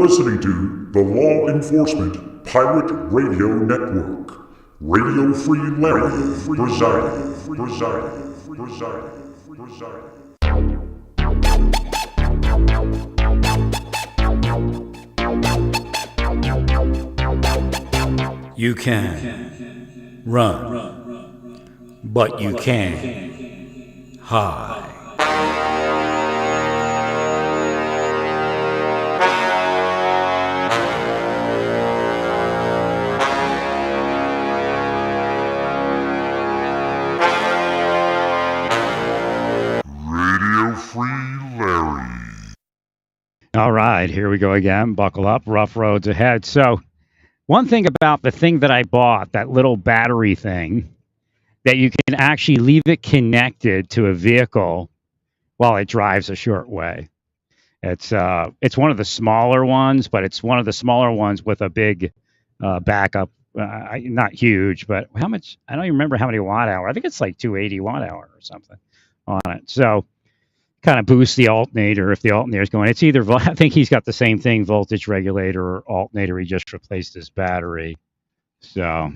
listening to the Law Enforcement Pirate Radio Network. Radio Free Larry presiding. You can run, but you can't hide. Radio Free Larry. All right, here we go again. Buckle up, rough roads ahead. So, one thing about the thing that I bought, that little battery thing, that you can actually leave it connected to a vehicle while it drives a short way. It's one of the smaller ones, but it's one of the smaller ones with a big backup. Not huge, but how much? I don't even remember how many watt hour. I think it's like 280 watt hour or something on it. So kind of boosts the alternator if the alternator is going. It's either, I think he's got the same thing, voltage regulator or alternator. He just replaced his battery. So,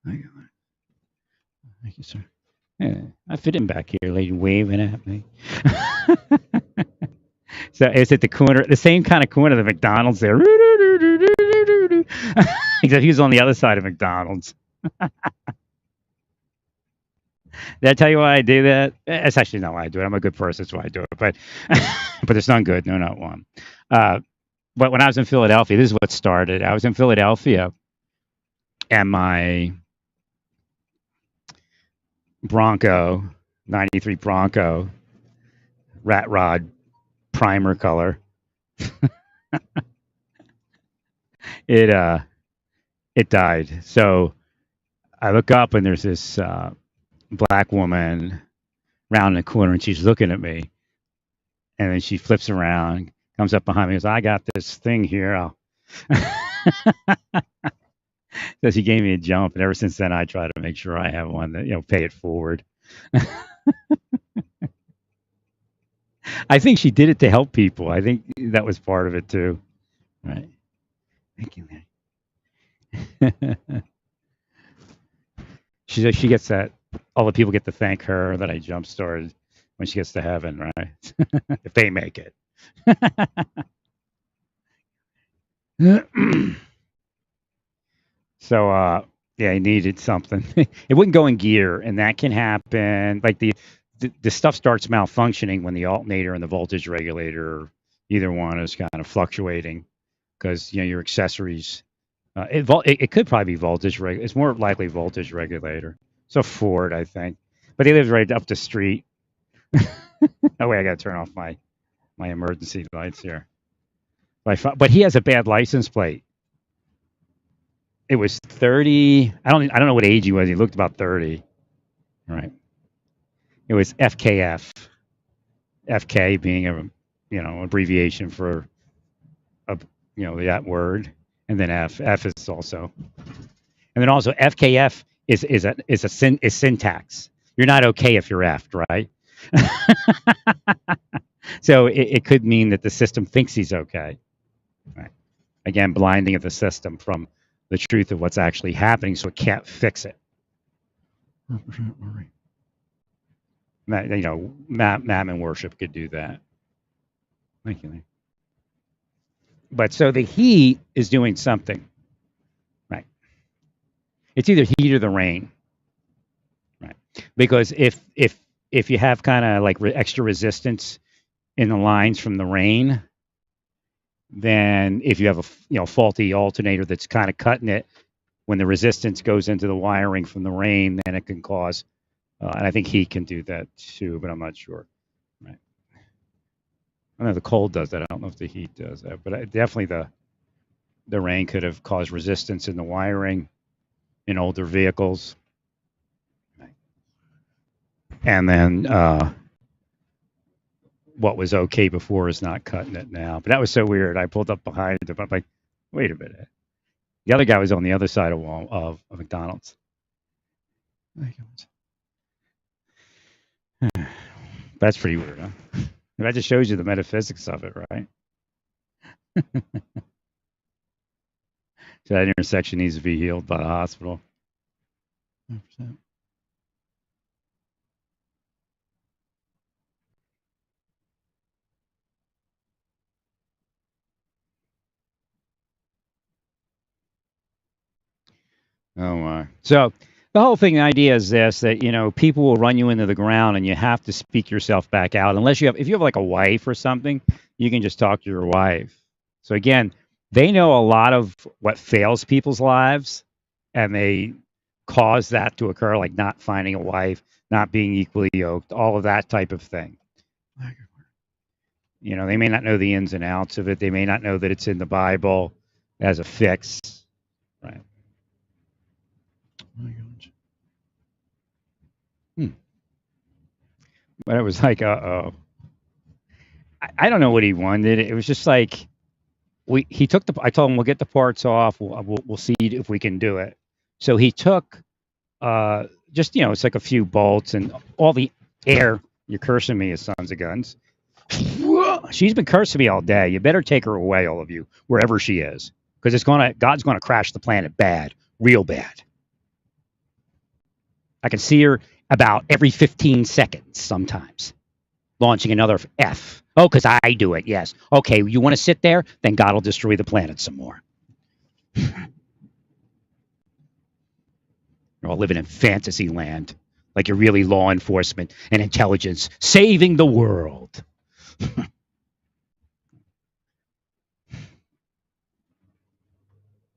thank you, sir. Yeah, I fit him back here, lady waving at me. So it's at the corner, the same kind of corner of the McDonald's there. Except he was on the other side of McDonald's. Did I tell you why I do that? That's actually not why I do it. I'm a good person. That's why I do it. But but there's none good. No, not one. But when I was in Philadelphia, this is what started. I was in Philadelphia, and my Bronco, 93 Bronco, rat rod primer color. It died. So I look up and there's this black woman round the corner, and she's looking at me, and then she flips around, comes up behind me, and goes, "I got this thing here." So she gave me a jump, and ever since then I try to make sure I have one that, pay it forward. I think she did it to help people. I think that was part of it too. Right. Thank you, man. She gets that. All the people get to thank her that I jump started when she gets to heaven, right? If they make it. So, yeah, I needed something. It wouldn't go in gear, and that can happen. Like the stuff starts malfunctioning when the alternator and the voltage regulator, either one is kind of fluctuating, because your accessories. It could probably be voltage regulator. It's more likely voltage regulator. So Ford, I think, but he lives right up the street. Oh wait, I got to turn off my emergency lights here. But he has a bad license plate. It was 30. I don't know what age he was. He looked about 30. Right. It was FKF. FK being a abbreviation for that word, and then F. F is also, and then also FKF is syntax. You're not okay if you're effed, right? So it could mean that the system thinks he's okay. Right. Again, blinding of the system from the truth of what's actually happening, so it can't fix it. Mammon worship could do that. Thank you. But so the heat is doing something, right? It's either heat or the rain, right? Because if you have kind of like extra resistance in the lines from the rain, then if you have a faulty alternator that's kind of cutting it, when the resistance goes into the wiring from the rain, then it can cause, and I think heat can do that too, but I'm not sure. Right? I know the cold does that. I don't know if the heat does that, but definitely the rain could have caused resistance in the wiring in older vehicles. Right. And then what was okay before is not cutting it now. But that was so weird. I pulled up behind him. I'm like, wait a minute. The other guy was on the other side of McDonald's. That's pretty weird, huh? That just shows you the metaphysics of it, right? So that intersection needs to be healed by the hospital. 100%. Oh my. So the whole thing, the idea is this: that people will run you into the ground, and you have to speak yourself back out. Unless if you have like a wife or something, you can just talk to your wife. So again, they know a lot of what fails people's lives, and they cause that to occur, like not finding a wife, not being equally yoked, all of that type of thing. They may not know the ins and outs of it. They may not know that it's in the Bible as a fix. Right. But it was like, uh-oh. I don't know what he wanted. It was just like he took I told him we'll get the parts off. We'll see if we can do it. So he took just it's like a few bolts and all the air. You're cursing me, as sons of guns. She's been cursing me all day. You better take her away, all of you, wherever she is, because God's gonna crash the planet bad, real bad. I can see her about every 15 seconds sometimes, launching another F. Oh, because I do it, yes. Okay, you want to sit there? Then God will destroy the planet some more. You're all living in fantasy land, like you're really law enforcement and intelligence saving the world.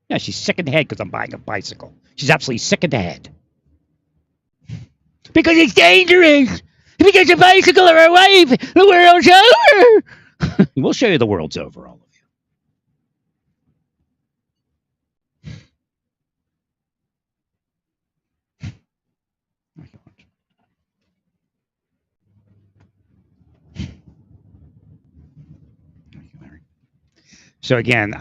Yeah, she's sick in the head because I'm buying a bicycle. She's absolutely sick in the head. Because it's dangerous. If you get your bicycle or a wife, the world's over. We'll show you the world's over, all of you. So again,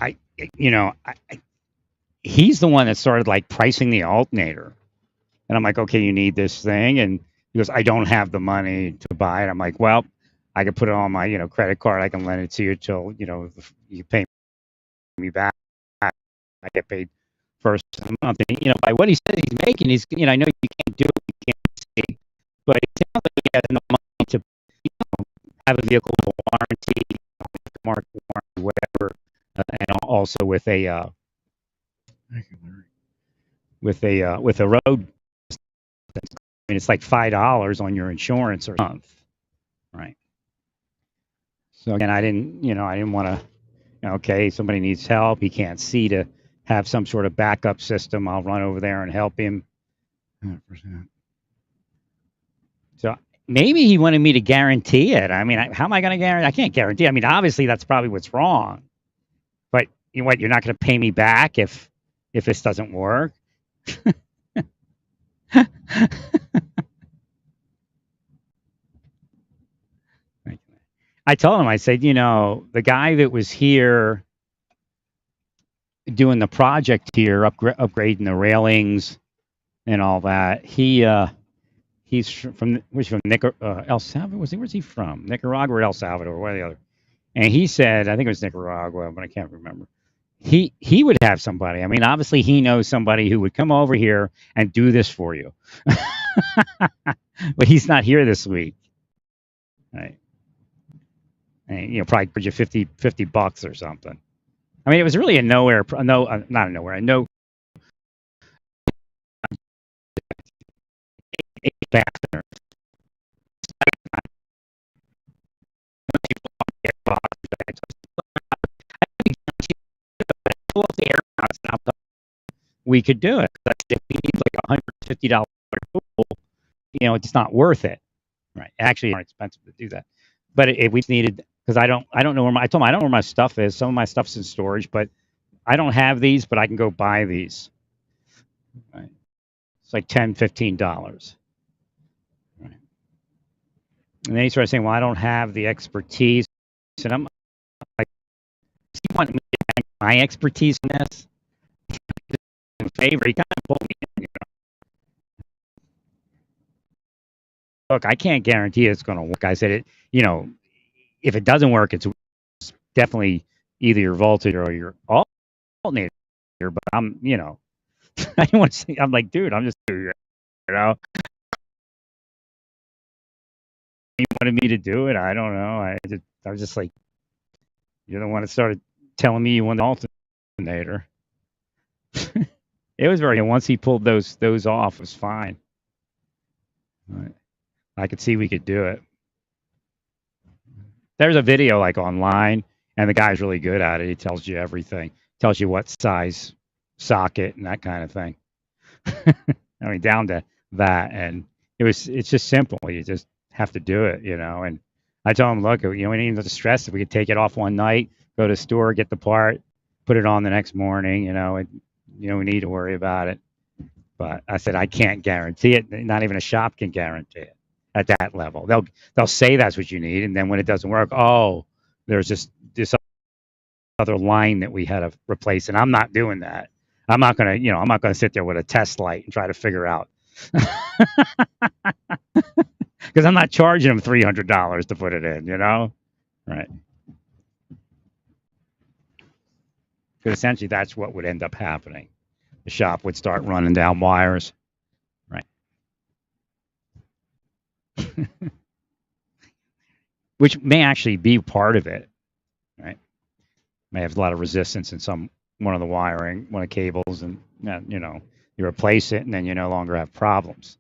he's the one that started like pricing the alternator. And I'm like, okay, you need this thing. And he goes, I don't have the money to buy it. I'm like, well, I can put it on my, credit card. I can lend it to you till, you pay me back. I get paid first of the month. And, by what he says he's making, I know you can't do it, you can't see, but it sounds like he has enough money to, have a vehicle with a warranty, market warranty, whatever, and also with a road. I mean, it's like $5 on your insurance a month, right? So again, I didn't want to. Okay, somebody needs help. He can't see to have some sort of backup system. I'll run over there and help him. 100%. So maybe he wanted me to guarantee it. I mean, how am I going to guarantee? I can't guarantee. I mean, obviously that's probably what's wrong. But you know what? You're not going to pay me back if this doesn't work. I told him, I said, the guy that was here doing the project here, upgrading the railings and all that, he's from El Salvador. Where's he from? Nicaragua or El Salvador? One or the other. And he said, I think it was Nicaragua, but I can't remember. He would have somebody. I mean, obviously he knows somebody who would come over here and do this for you. But he's not here this week. Right. And, probably put you $50 or something. I mean, it was really not a nowhere. Fastener. We could do it. If we need like $150 tool, it's not worth it. Right. Actually, it's more expensive to do that. But if we needed, because I don't know where I told him I don't know where my stuff is. Some of my stuff's in storage, but I don't have these, but I can go buy these. Right. It's like $10, $15. Right. And then he started saying, well, I don't have the expertise. And I'm like, does he want me to have my expertise in this? In favor, he kind of pulled me in, Look, I can't guarantee it's going to work. I said it, if it doesn't work, it's definitely, either your voltage or your alternator. But I'm, I don't want to say. I'm like, dude, I'm just, he wanted me to do it. I don't know. I was just like, you're the one that started telling me you want the alternator. It was very. And once he pulled those off, it was fine. Right. I could see we could do it. There's a video like online, and the guy's really good at it. He tells you everything. Tells you what size socket and that kind of thing. I mean, down to that, and it's just simple. You just have to do it, And I told him, look, we don't even have to stress it. We could take it off one night, go to the store, get the part, put it on the next morning, and we need to worry about it. But I said I can't guarantee it. Not even a shop can guarantee it at that level. They'll say that's what you need, and then when it doesn't work, oh, there's this other line that we had to replace, and I'm not doing that. I'm not gonna sit there with a test light and try to figure out, because I'm not charging them $300 to put it in, right? Because essentially that's what would end up happening. The shop would start running down wires, right? Which may actually be part of it, right? May have a lot of resistance in one of the wiring, one of the cables, and you replace it, and then you no longer have problems.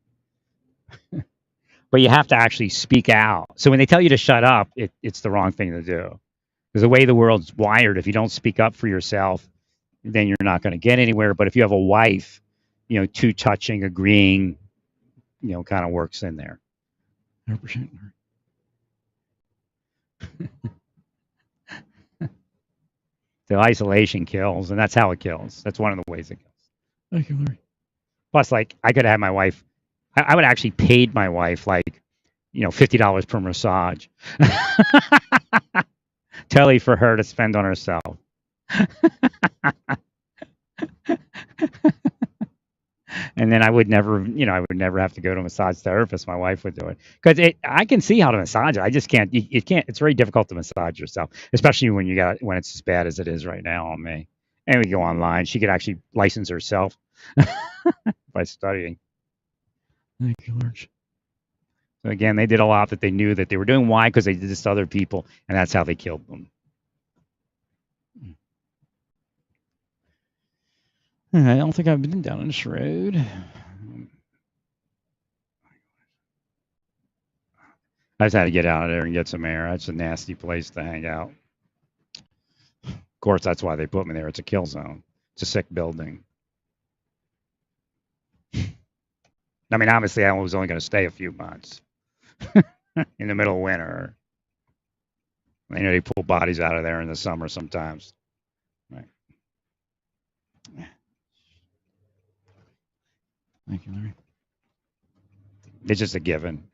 But you have to actually speak out. So when they tell you to shut up, it's the wrong thing to do. Because the way the world's wired, if you don't speak up for yourself, then you're not going to get anywhere. But if you have a wife, two touching, agreeing, kind of works in there. 100%. So isolation kills, and that's how it kills. That's one of the ways it kills. Thank you, Larry. Plus, like, I could have my wife. I would actually paid my wife $50 per massage. Totally for her to spend on herself. And then I would never have to go to a massage therapist. My wife would do it because I can see how to massage it. I just can't. You can't. It's very difficult to massage yourself, especially when it's as bad as it is right now on me. And we go online. She could actually license herself by studying. Thank you, Lord. So again, they did a lot that they knew that they were doing. Why? Because they did this to other people, and that's how they killed them. I don't think I've been down this road. I just had to get out of there and get some air. That's a nasty place to hang out. Of course, that's why they put me there. It's a kill zone. It's a sick building. I mean, obviously, I was only going to stay a few months in the middle of winter. They pull bodies out of there in the summer sometimes. Right. Thank you, Larry. It's just a given.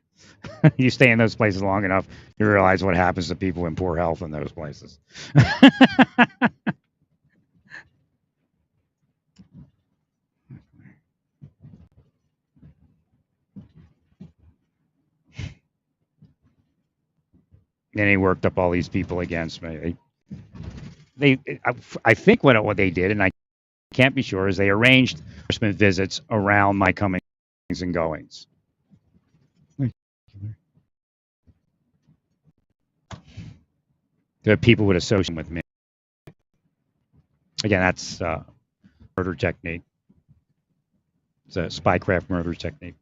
You stay in those places long enough, you realize what happens to people in poor health in those places. And he worked up all these people against me. I think what they did, and I can't be sure, is they arranged enforcement visits around my comings and goings. The people would associate with me. Again, that's murder technique. It's a spycraft murder technique.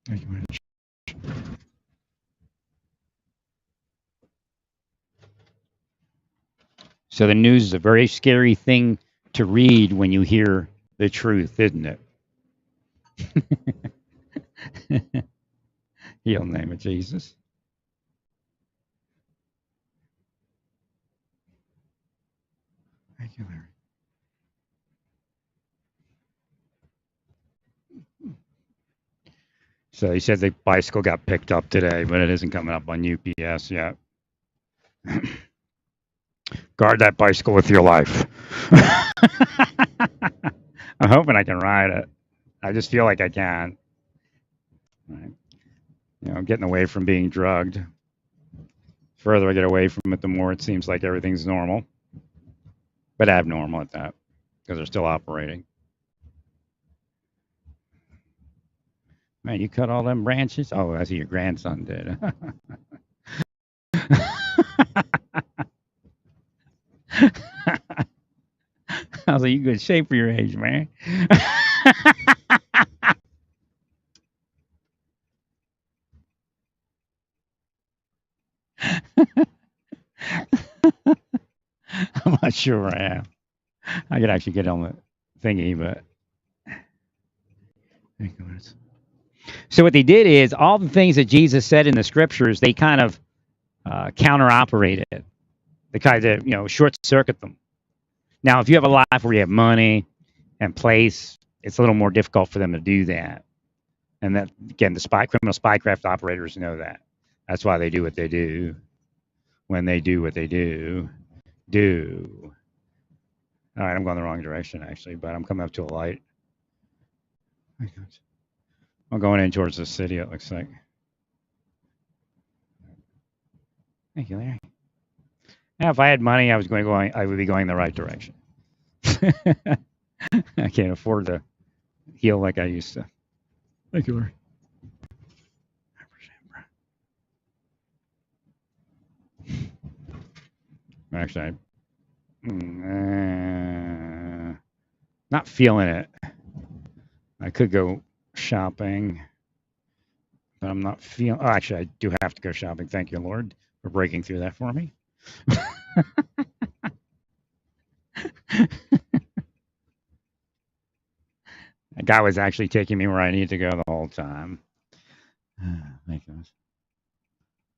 Thank you very much. So the news is a very scary thing to read when you hear the truth, isn't it? Heal in the name of Jesus. Thank you, Larry. So he said the bicycle got picked up today, but it isn't coming up on UPS yet. Guard that bicycle with your life. I'm hoping I can ride it. I just feel like I can. Right. I'm getting away from being drugged. further I get away from it, the more it seems like everything's normal, but abnormal at that, because they're still operating. Man, you cut all them branches? Oh, I see your grandson did. I was like, you good shape for your age, man. I'm not sure where I am. I could actually get on the thingy, but. So what they did is all the things that Jesus said in the scriptures, they kind of counter-operated. They kind of, short-circuit them. Now, if you have a life where you have money and place, it's a little more difficult for them to do that. And that, again, the criminal spycraft operators know that. That's why they do what they do. When they do what they do. All right, I'm going the wrong direction, actually, but I'm coming up to a light. I'm going in towards the city, it looks like. Thank you, Larry. Now, if I had money, I would be going the right direction. I can't afford to heal like I used to. Thank you, Larry. Actually, not feeling it. I could go shopping, but I'm not feeling. Oh, actually, I do have to go shopping. Thank you, Lord, for breaking through that for me. That guy was actually taking me where I need to go the whole time. Thank you.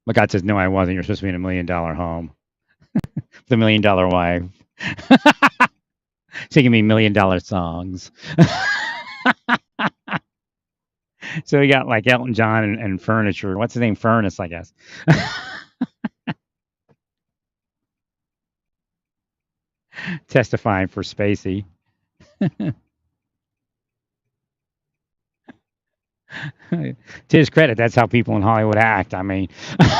But God says, no, I wasn't. You're supposed to be in $1 million home. The $1 million wife. Singing me $1 million songs. So we got like Elton John and furniture. What's his name? Furnace, I guess. Testifying for Spacey. To his credit, that's how people in Hollywood act. I mean, he's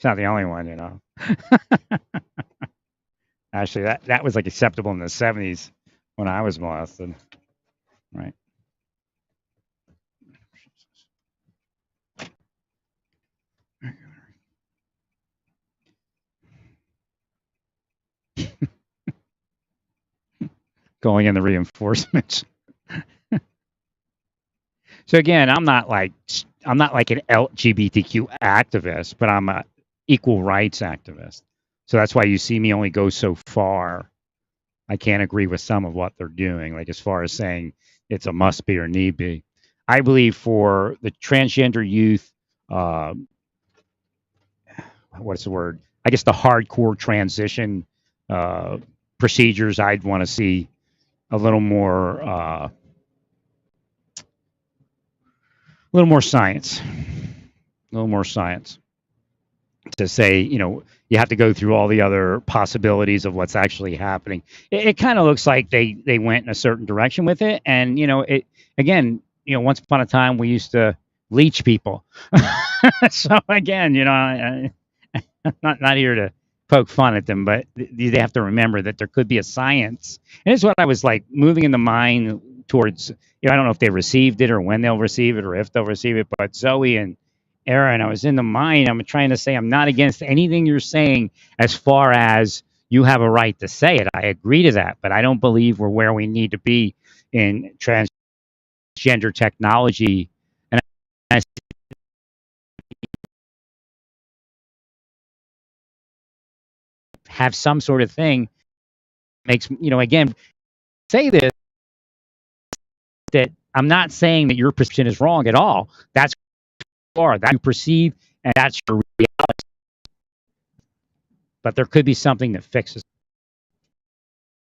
not the only one, Actually, that was like acceptable in the 70s when I was molested. Right. Going in the reinforcements. So again, I'm not like an LGBTQ activist, but I'm a equal rights activist. So that's why you see me only go so far. I can't agree with some of what they're doing, like as far as saying it's a must be or need be. I believe for the transgender youth, what's the word? I guess the hardcore transition procedures, I'd want to see a little more science. A little more science to say, you have to go through all the other possibilities of what's actually happening. It kind of looks like they went in a certain direction with it, and it again, once upon a time we used to leech people. So again, I'm not here to poke fun at them, but they have to remember that there could be a science, and it's what I was like moving in the mind towards. I don't know if they received it or when they'll receive it or if they'll receive it, but Zoe and Aaron, I was in the mind. I'm trying to say I'm not against anything you're saying as far as you have a right to say it. I agree to that, but I don't believe we're where we need to be in transgender technology. And I have some sort of thing makes, again, say this, that I'm not saying that your perception is wrong at all. That's that you perceive, and that's your reality. But there could be something that fixes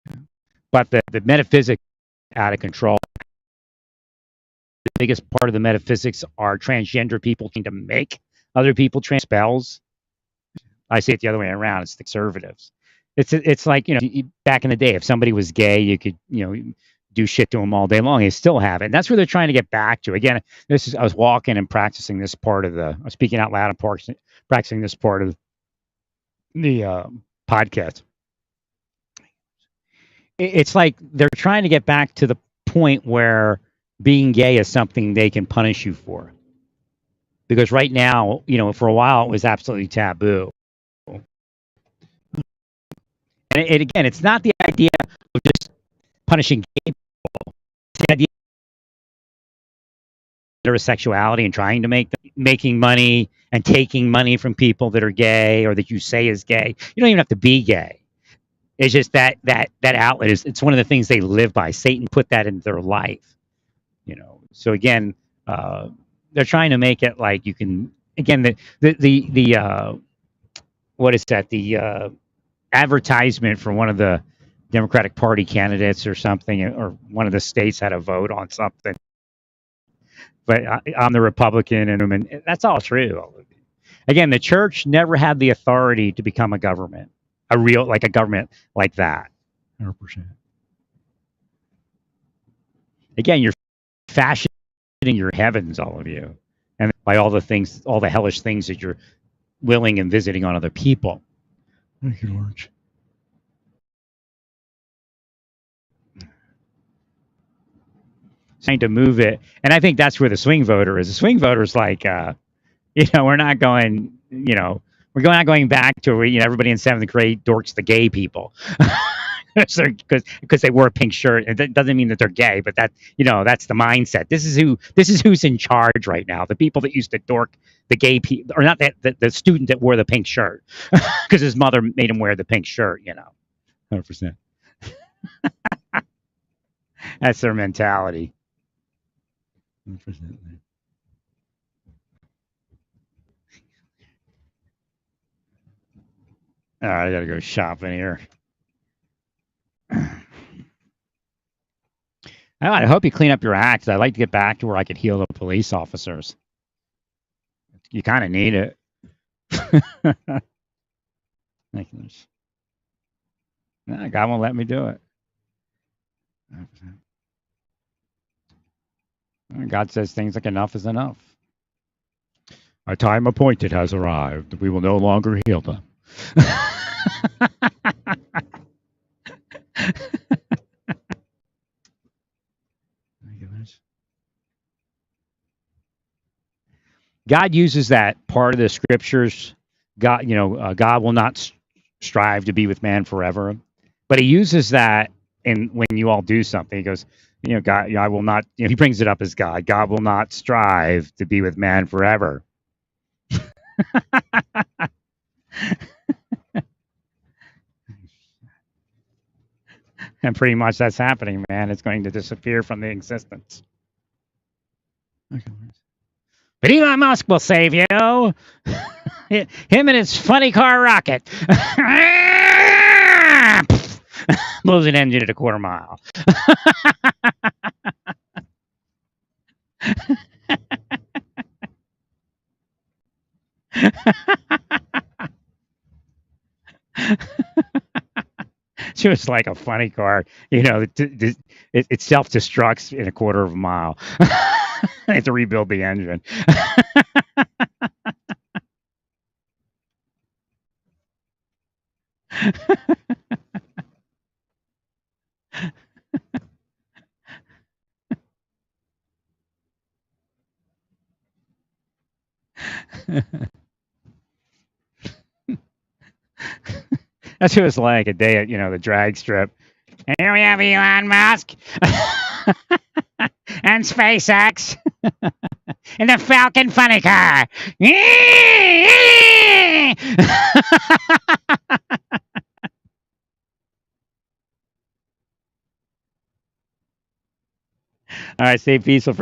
it. But the metaphysics out of control. The biggest part of the metaphysics are transgender people trying to make other people trans spells. I say it the other way around. It's the conservatives. It's like, back in the day, if somebody was gay, you could, do shit to them all day long. They still have it. And that's where they're trying to get back to. Again, I was walking and practicing this part of I was speaking out loud and practicing this part of the podcast. It's like they're trying to get back to the point where being gay is something they can punish you for. Because right now, for a while it was absolutely taboo. And again, it's not the idea of just punishing gay people. It's the idea of heterosexuality and trying to making money and taking money from people that are gay or that you say is gay. You don't even have to be gay. It's just that outlet it's one of the things they live by. Satan put that into their life. So again, they're trying to make it like you can, again, the what is that? The advertisement for one of the Democratic Party candidates or something, or one of the states had a vote on something. But I'm the Republican, and that's all true. Again, the church never had the authority to become a government, a government like that. 100%. Again, you're fashioning your heavens, all of you, and by all the hellish things that you're willing and visiting on other people. Thank you, Lord. Trying to move it, and I think that's where the swing voter is. The swing voter is like, we're not going, we're not going back to where everybody in 7th grade dorks the gay people. Because they wore a pink shirt. It doesn't mean that they're gay, but that's the mindset. This is who's in charge right now. The people that used to dork the gay people, or not the student that wore the pink shirt because his mother made him wear the pink shirt. 100%. That's their mentality. 100%. All right, I gotta go shopping here. I hope you clean up your act. I'd like to get back to where I could heal the police officers. You kind of need it. No, God won't let me do it. God says things like enough is enough. Our time appointed has arrived. We will no longer heal them. God uses that part of the scriptures. God will not strive to be with man forever, but He uses that, and when you all do something, He goes, God, I will not. He brings it up as God. God will not strive to be with man forever. And pretty much that's happening, man. It's going to disappear from the existence. Okay. But Elon Musk will save you. Him and his funny car rocket. Blows an engine at a quarter mile. She was like a funny car. It self-destructs in a quarter of a mile. They have to rebuild the engine. That's what it was like a day at, the drag strip. And here we have Elon Musk and SpaceX and the Falcon funny car. All right, stay peaceful.